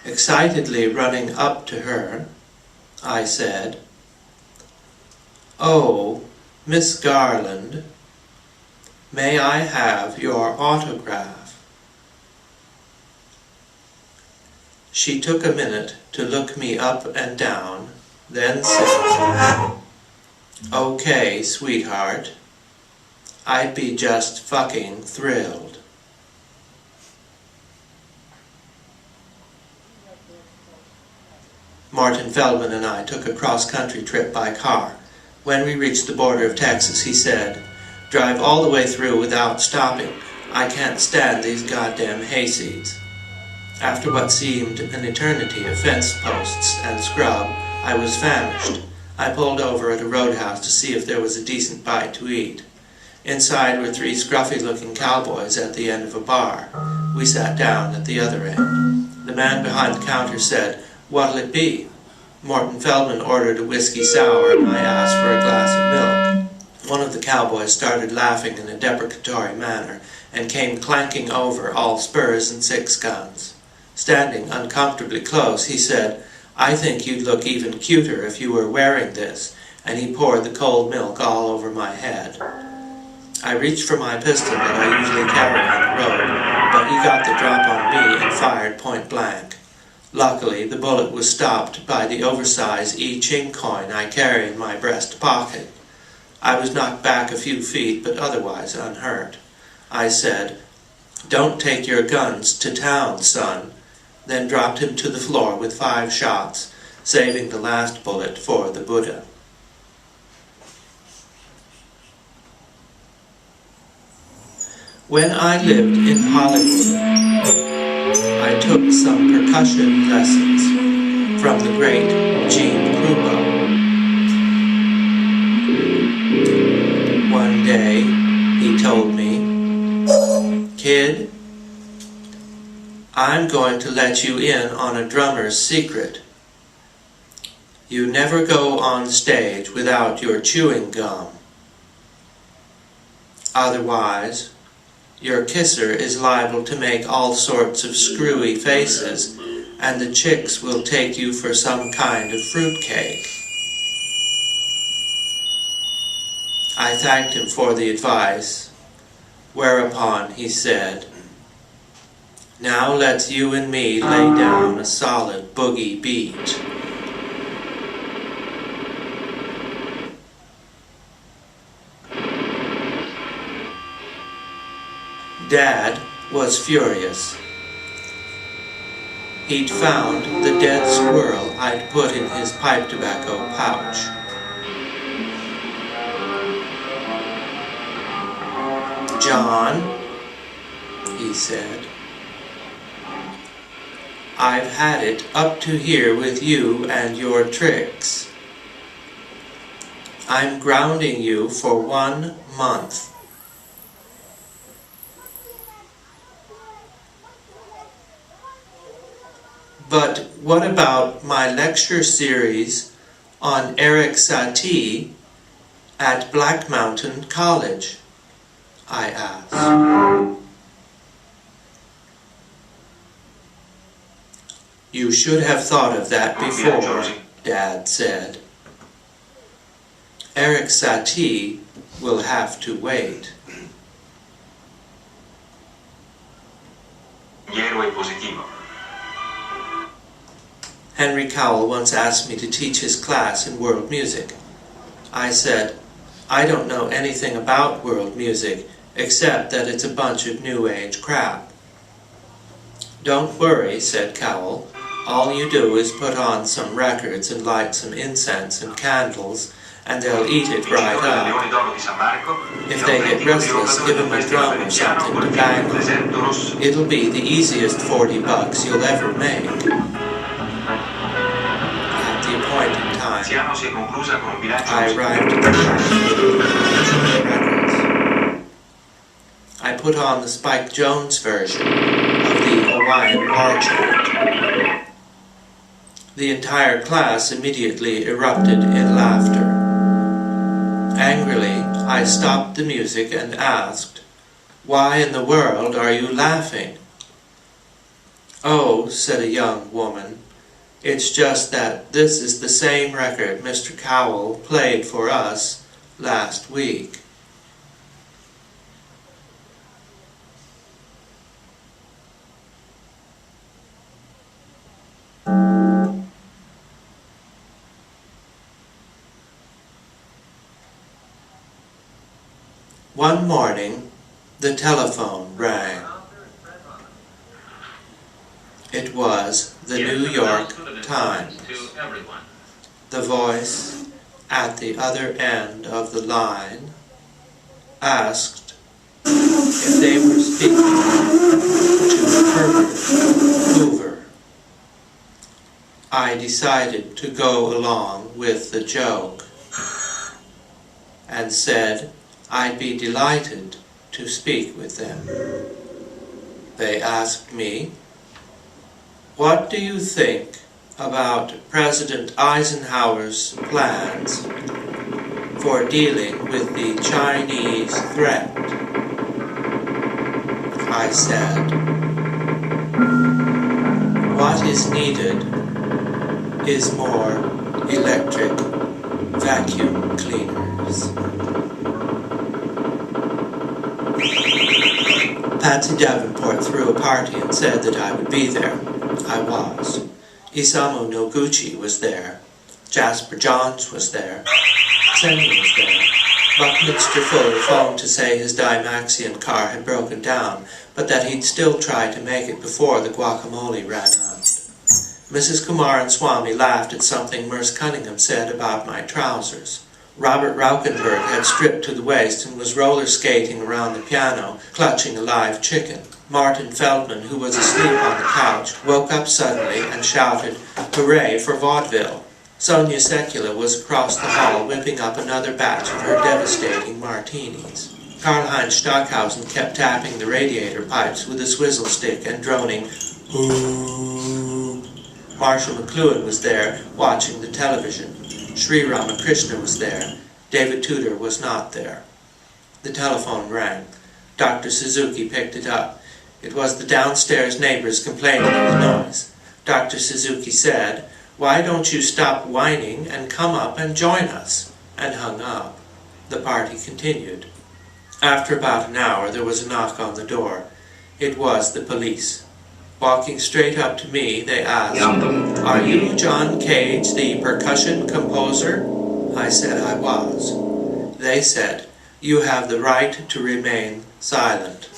Excitedly running up to her, I said, "Oh, Miss Garland, may I have your autograph?" She took a minute to look me up and down, then said, "Okay, sweetheart, I'd be just fucking thrilled." Martin Feldman and I took a cross-country trip by car. When we reached the border of Texas, he said, "Drive all the way through without stopping. I can't stand these goddamn hayseeds." After what seemed an eternity of fence posts and scrub, I was famished. I pulled over at a roadhouse to see if there was a decent bite to eat. Inside were 3 scruffy-looking cowboys at the end of a bar. We sat down at the other end. The man behind the counter said, "What'll it be?" Martin Feldman ordered a whiskey sour and I asked for a glass of milk. One of the cowboys started laughing in a deprecatory manner and came clanking over, all spurs and 6 guns. Standing uncomfortably close, he said, "I think you'd look even cuter if you were wearing this," and he poured the cold milk all over my head. I reached for my pistol that I usually carry on the road, but he got the drop on me and fired point blank. Luckily, the bullet was stopped by the oversized I-Ching coin I carry in my breast pocket. I was knocked back a few feet, but otherwise unhurt. I said, "Don't take your guns to town, son," then dropped him to the floor with 5 shots, saving the last bullet for the Buddha. When I lived in Hollywood, I took some percussion lessons from the great Djll. One day, he told me, "Kid, I'm going to let you in on a drummer's secret. You never go on stage without your chewing gum. Otherwise, your kisser is liable to make all sorts of screwy faces, and the chicks will take you for some kind of fruitcake." I thanked him for the advice, whereupon he said, "Now let's you and me lay down a solid boogie beat." Dad was furious. He'd found the dead squirrel I'd put in his pipe tobacco pouch. "John," he said, "I've had it up to here with you and your tricks. I'm grounding you for 1 month. But what about my lecture series on Eric Satie at Black Mountain College?" I asked. "You should have thought of that before," Dad said. "Eric Satie will have to wait." Henry Cowell once asked me to teach his class in world music. I said, "I don't know anything about world music, except that it's a bunch of New Age crap." "Don't worry," said Cowell. "All you do is put on some records and light some incense and candles, and they'll eat it right up. If they get restless, give them a drum or something to bang on. It'll be the easiest $40 you'll ever make." At the appointed time, I arrived at the records. I put on the Spike Jones version of the Hawaiian War Chant. The entire class immediately erupted in laughter. Angrily, I stopped the music and asked, "Why in the world are you laughing?" "Oh," said a young woman, "it's just that this is the same record Mr. Cowell played for us last week." One morning, the telephone rang. It was the New York Times. The voice at the other end of the line asked if they were speaking to Perkis Hoover. I decided to go along with the joke and said I'd be delighted to speak with them. They asked me, "What do you think about President Eisenhower's plans for dealing with the Chinese threat?" I said, "What is needed is more electric vacuum cleaners." Patsy Davenport threw a party and said that I would be there. I was. Isamu Noguchi was there. Jasper Johns was there. Senni was there. Buckminster Fuller phoned to say his Dymaxion car had broken down, but that he'd still try to make it before the guacamole ran out. Mrs. Kumar and Swami laughed at something Merce Cunningham said about my trousers. Robert Raukenberg had stripped to the waist and was roller skating around the piano, clutching a live chicken. Martin Feldman, who was asleep on the couch, woke up suddenly and shouted, "Hooray for vaudeville!" Sonia Sekula was across the hall whipping up another batch of her devastating martinis. Karl-Heinz Stockhausen kept tapping the radiator pipes with a swizzle stick and droning, "Ooh." Marshall McLuhan was there, watching the television. Sri Ramakrishna was there. David Tudor was not there. The telephone rang. Dr. Suzuki picked it up. It was the downstairs neighbors complaining of the noise. Dr. Suzuki said, "Why don't you stop whining and come up and join us?" and hung up. The party continued. After about an hour, there was a knock on the door. It was the police. Walking straight up to me, they asked, "Are you John Cage, the percussion composer?" I said I was. They said, "You have the right to remain silent."